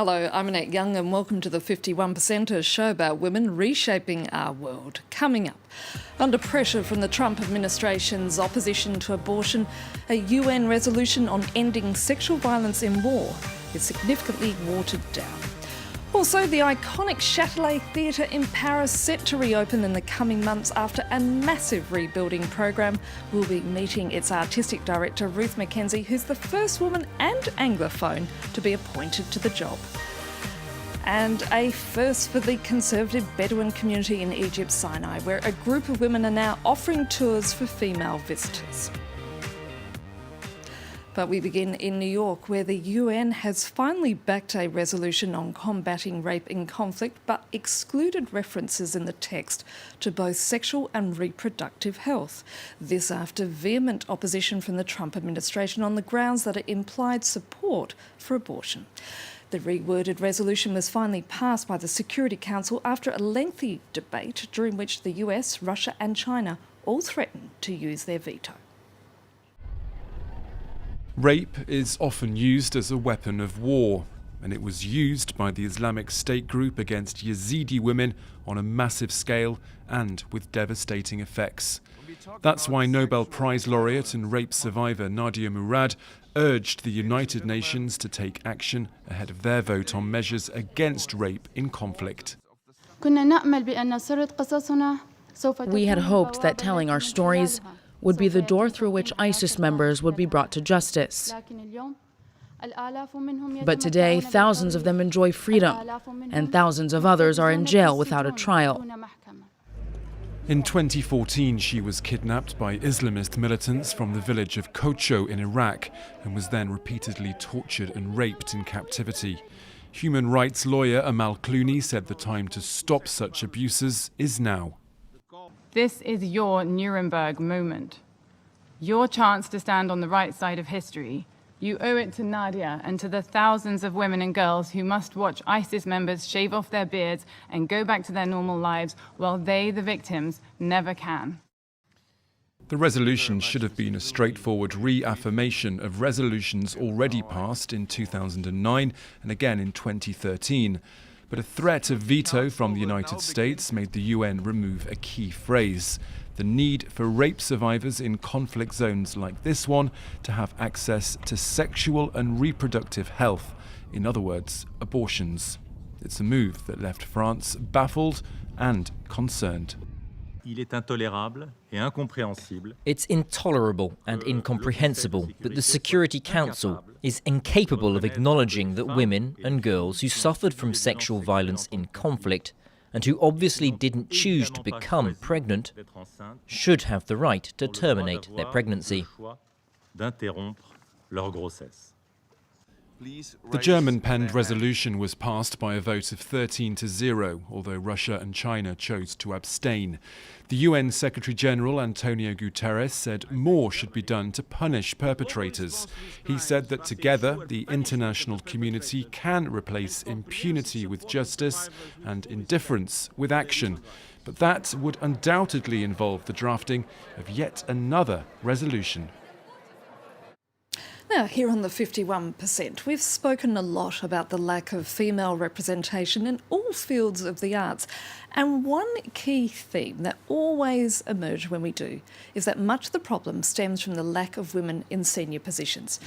Hello, I'm Annette Young and welcome to the 51%, a show about women reshaping our world. Coming up, under pressure from the Trump administration's opposition to abortion, a UN resolution on ending sexual violence in war is significantly watered down. Also, the iconic Chatelet Theatre in Paris, set to reopen in the coming months after a massive rebuilding program, will be meeting its artistic director Ruth Mackenzie, who's the first woman and Anglophone to be appointed to the job. And a first for the conservative Bedouin community in Egypt's Sinai, where a group of women are now offering tours for female visitors. But we begin in New York, where the UN has finally backed a resolution on combating rape in conflict, but excluded references in the text to both sexual and reproductive health. This after vehement opposition from the Trump administration on the grounds that it implied support for abortion. The reworded resolution was finally passed by the Security Council after a lengthy debate during which the US, Russia and China all threatened to use their veto. Rape is often used as a weapon of war, and it was used by the Islamic State group against Yazidi women on a massive scale and with devastating effects. That's why Nobel Prize laureate and rape survivor Nadia Murad urged the United Nations to take action ahead of their vote on measures against rape in conflict. We had hoped that telling our stories would be the door through which ISIS members would be brought to justice. But today, thousands of them enjoy freedom, and thousands of others are in jail without a trial. In 2014, she was kidnapped by Islamist militants from the village of Kocho in Iraq and was then repeatedly tortured and raped in captivity. Human rights lawyer Amal Clooney said the time to stop such abuses is now. This is your Nuremberg moment, your chance to stand on the right side of history. You owe it to Nadia and to the thousands of women and girls who must watch ISIS members shave off their beards and go back to their normal lives while they, the victims, never can. The resolution should have been a straightforward reaffirmation of resolutions already passed in 2009 and again in 2013. But a threat of veto from the United States made the UN remove a key phrase: the need for rape survivors in conflict zones like this one to have access to sexual and reproductive health, in other words, abortions. It's a move that left France baffled and concerned. It's intolerable and incomprehensible that the Security Council is incapable of acknowledging that women and girls who suffered from sexual violence in conflict and who obviously didn't choose to become pregnant should have the right to terminate their pregnancy. The German-penned resolution was passed by a vote of 13-0, although Russia and China chose to abstain. The UN Secretary-General Antonio Guterres said more should be done to punish perpetrators. He said that together the international community can replace impunity with justice and indifference with action. But that would undoubtedly involve the drafting of yet another resolution. Now, here on the 51%, we've spoken a lot about the lack of female representation in all fields of the arts. And one key theme that always emerges when we do is that much of the problem stems from the lack of women in senior positions.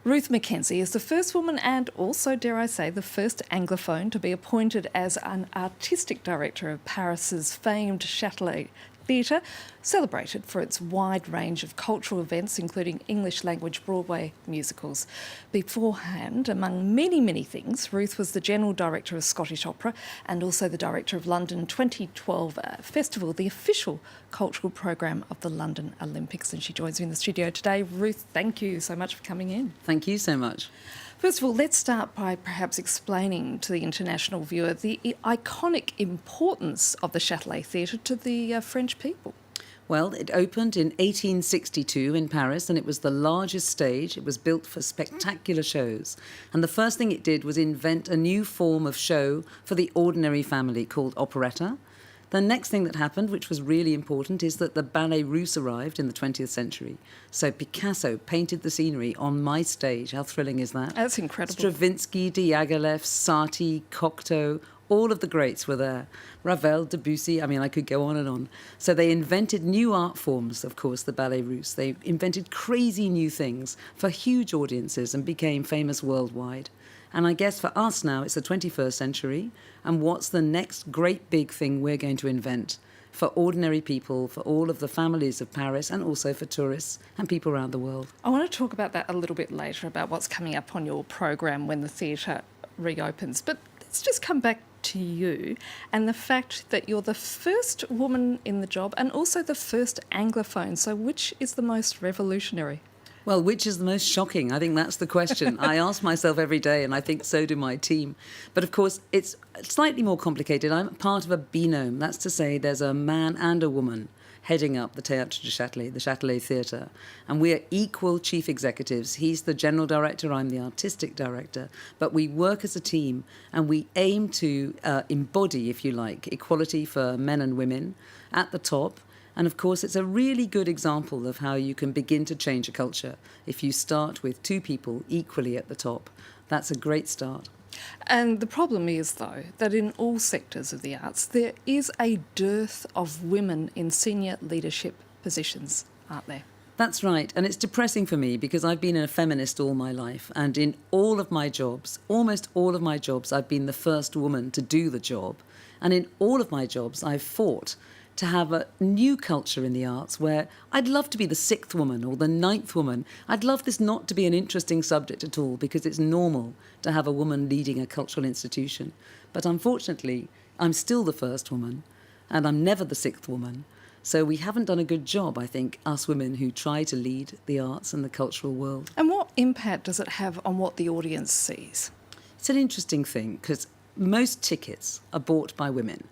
Ruth Mackenzie is the first woman and also, dare I say, the first Anglophone to be appointed as an artistic director of Paris's famed Chatelet Theatre, celebrated for its wide range of cultural events, including English-language Broadway musicals. Beforehand, among many, many things, Ruth was the General Director of Scottish Opera and also the Director of London 2012 Festival, the official cultural program of the London Olympics. And she joins me in the studio today. Ruth, thank you so much for coming in. Thank you so much. First of all, let's start by perhaps explaining to the international viewer the iconic importance of the Chatelet Theatre to the French people. Well, it opened in 1862 in Paris, and it was the largest stage. It was built for spectacular shows. And the first thing it did was invent a new form of show for the ordinary family called operetta. The next thing that happened, which was really important, is that the Ballet Russe arrived in the 20th century. So Picasso painted the scenery on my stage. How thrilling is that? That's incredible. Stravinsky, Diaghilev, Satie, Cocteau, all of the greats were there. Ravel, Debussy, I mean, I could go on and on. So they invented new art forms, of course, the Ballet Russe. They invented crazy new things for huge audiences and became famous worldwide. And I guess for us now, it's the 21st century. And what's the next great big thing we're going to invent for ordinary people, for all of the families of Paris, and also for tourists and people around the world? I want to talk about that a little bit later, about what's coming up on your program when the theatre reopens. But let's just come back to you and the fact that you're the first woman in the job and also the first Anglophone. So which is the most revolutionary? Well, which is the most shocking? I think that's the question. I ask myself every day, and I think so do my team. But of course, it's slightly more complicated. I'm part of a binôme. That's to say there's a man and a woman heading up the Théâtre du Chatelet, the Chatelet Theatre. And we are equal chief executives. He's the general director, I'm the artistic director. But we work as a team, and we aim to embody, if you like, equality for men and women at the top. And of course, it's a really good example of how you can begin to change a culture if you start with two people equally at the top. That's a great start. And the problem is, though, that in all sectors of the arts, there is a dearth of women in senior leadership positions, aren't there? That's right. And it's depressing for me because I've been a feminist all my life. And in all of my jobs, almost all of my jobs, I've been the first woman to do the job. And in all of my jobs, I've fought to have a new culture in the arts where I'd love to be the 6th woman or the 9th woman. I'd love this not to be an interesting subject at all because it's normal to have a woman leading a cultural institution. But unfortunately, I'm still the first woman and I'm never the 6th woman. So we haven't done a good job, I think, us women who try to lead the arts and the cultural world. And what impact does it have on what the audience sees? It's an interesting thing because most tickets are bought by women.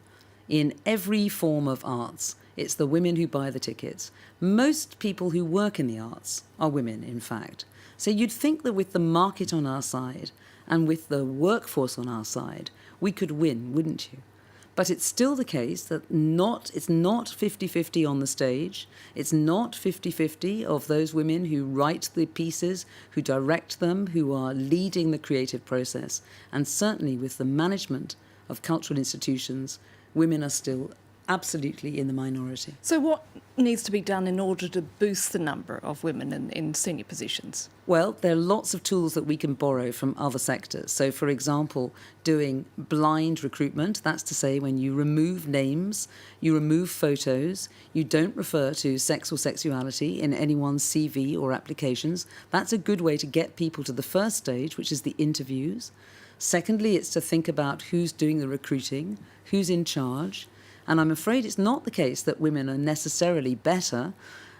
In every form of arts, it's the women who buy the tickets. Most people who work in the arts are women, in fact. So you'd think that with the market on our side and with the workforce on our side, we could win, wouldn't you? But it's still the case that it's not 50-50 on the stage. It's not 50-50 of those women who write the pieces, who direct them, who are leading the creative process. And certainly with the management of cultural institutions, women are still absolutely in the minority. So what needs to be done in order to boost the number of women in senior positions? Well, there are lots of tools that we can borrow from other sectors. So, for example, doing blind recruitment, that's to say when you remove names, you remove photos, you don't refer to sex or sexuality in anyone's CV or applications. That's a good way to get people to the first stage, which is the interviews. Secondly, it's to think about who's doing the recruiting, who's in charge. And I'm afraid it's not the case that women are necessarily better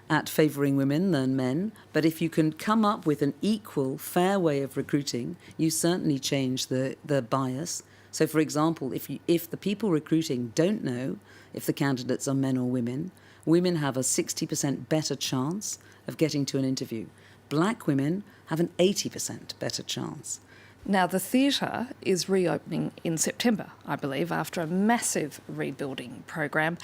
at favouring women than men. But if you can come up with an equal, fair way of recruiting, you certainly change the bias. So, for example, if the people recruiting don't know if the candidates are men or women have a 60% better chance of getting to an interview. Black women have an 80% better chance. Now, the theatre is reopening in September, I believe, after a massive rebuilding program.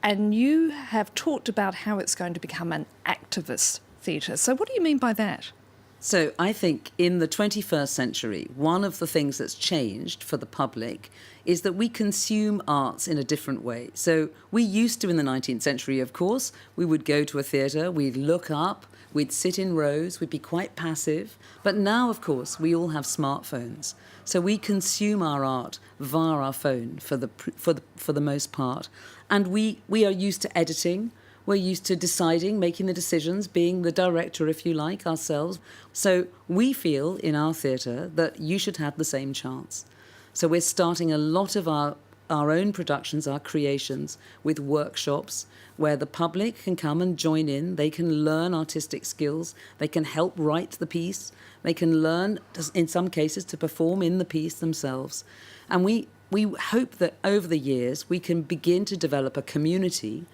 And you have talked about how it's going to become an activist theatre. So what do you mean by that? So I think in the 21st century, one of the things that's changed for the public is that we consume arts in a different way. So we used to, in the 19th century, of course, we would go to a theatre, we'd look up, we'd sit in rows, we'd be quite passive. But now, of course, we all have smartphones. So we consume our art via our phone for the most part. And we are used to editing. We're used to deciding, making the decisions, being the director, if you like, ourselves. So we feel in our theatre that you should have the same chance. So we're starting a lot of our own productions, our creations, with workshops where the public can come and join in. They can learn artistic skills. They can help write the piece. They can learn, in some cases, to perform in the piece themselves. And we hope that over the years we can begin to develop a community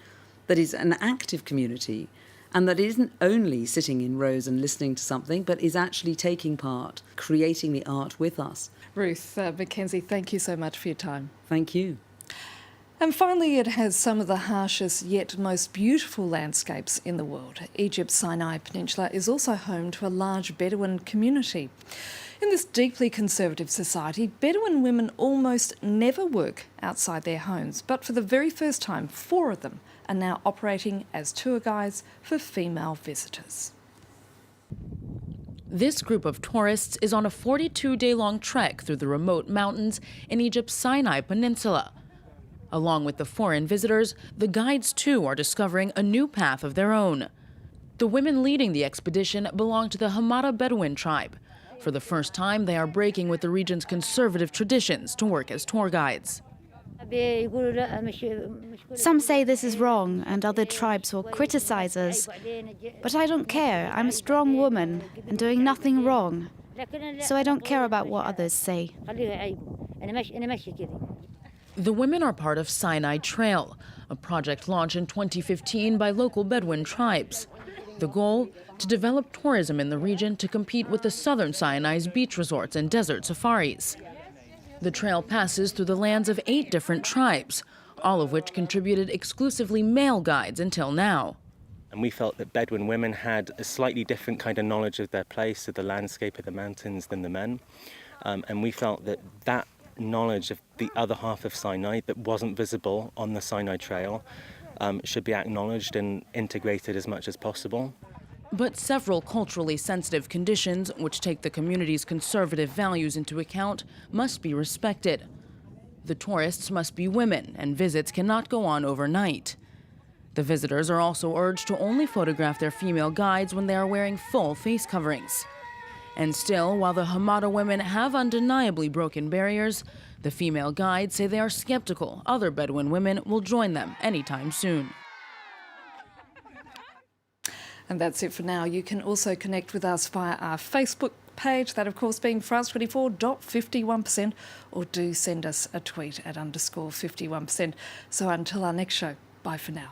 that is an active community and that isn't only sitting in rows and listening to something, but is actually taking part, creating the art with us. Ruth Mackenzie, thank you so much for your time. Thank you. And finally, it has some of the harshest yet most beautiful landscapes in the world. Egypt's Sinai Peninsula is also home to a large Bedouin community. In this deeply conservative society, Bedouin women almost never work outside their homes, but for the very first time, 4 of them are now operating as tour guides for female visitors. This group of tourists is on a 42-day-long trek through the remote mountains in Egypt's Sinai Peninsula. Along with the foreign visitors, the guides too are discovering a new path of their own. The women leading the expedition belong to the Hamada Bedouin tribe. For the first time, they are breaking with the region's conservative traditions to work as tour guides. Some say this is wrong and other tribes will criticize us. But I don't care. I'm a strong woman and doing nothing wrong. So I don't care about what others say. The women are part of Sinai Trail, a project launched in 2015 by local Bedouin tribes. The goal? To develop tourism in the region to compete with the southern Sinai's beach resorts and desert safaris. The trail passes through the lands of 8 different tribes, all of which contributed exclusively male guides until now. And we felt that Bedouin women had a slightly different kind of knowledge of their place, of the landscape of the mountains than the men. And we felt that that knowledge of the other half of Sinai that wasn't visible on the Sinai Trail should be acknowledged and integrated as much as possible. But several culturally sensitive conditions, which take the community's conservative values into account, must be respected. The tourists must be women, and visits cannot go on overnight. The visitors are also urged to only photograph their female guides when they are wearing full face coverings. And still, while the Hamada women have undeniably broken barriers, the female guides say they are skeptical other Bedouin women will join them anytime soon. And that's it for now. You can also connect with us via our Facebook page, that of course being France24.51%, or do send us a tweet at _51%. So until our next show, bye for now.